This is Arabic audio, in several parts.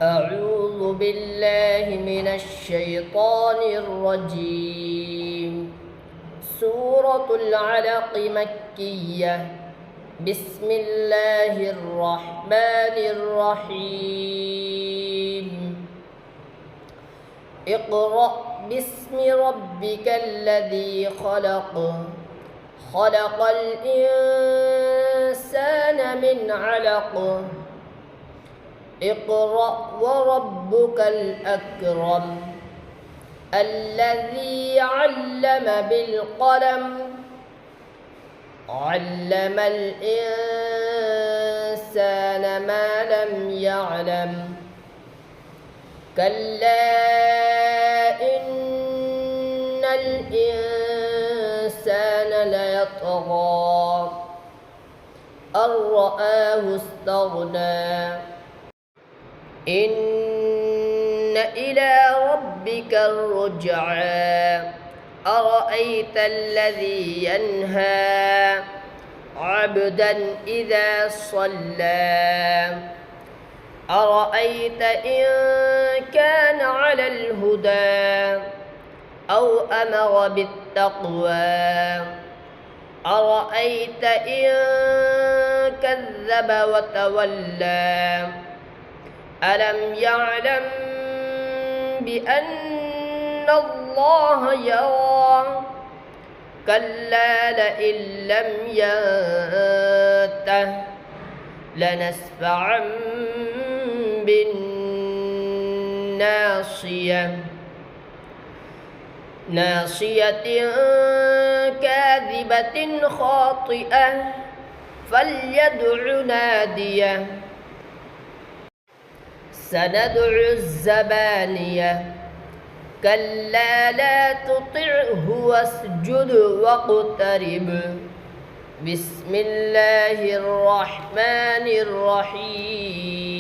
أعوذ بالله من الشيطان الرجيم. سورة العلق مكية. بسم الله الرحمن الرحيم. اقرأ باسم ربك الذي خلق. خلق الإنسان من علق. اقرأ وربك الأكرم الذي علم بالقلم. علم الإنسان ما لم يعلم. كلا إن الإنسان ليطغى أن رآه استغنى. إن إلى ربك الرجعى. أرأيت الذي ينهى عبدا إذا صلى. أرأيت إن كان على الهدى أو أمر بالتقوى. أرأيت إن كذب وتولى. ألم يعلم بأن الله يرى. كلا لئن لم ينته لنسفعا بالناصية. ناصية كاذبة خاطئة فليدع ناديه. سندع الزبانية. كلا لا تطعه واسجد واقترب. بسم الله الرحمن الرحيم.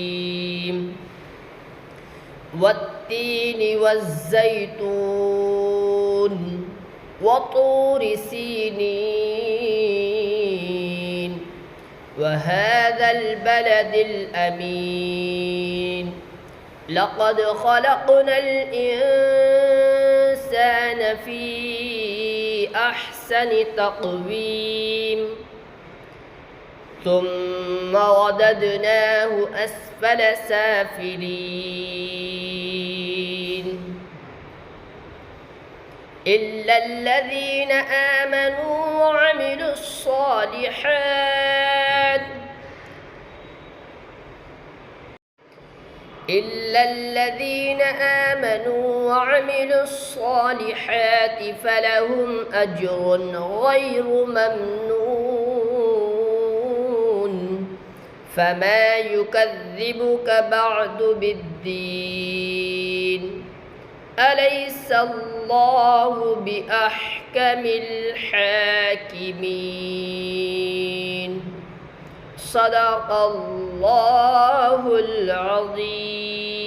والتين والزيتون وطور سينين وهذا البلد الأمين. لقد خلقنا الإنسان في أحسن تقويم ثم رددناه أسفل سافلين إلا الذين آمنوا وعملوا الصالحات. إلا الذين آمنوا وعملوا الصالحات فلهم أجر غير ممنون. فما يكذبك بعد بالدين. أليس الله بأحكم الحاكمين. صدق الله العظيم.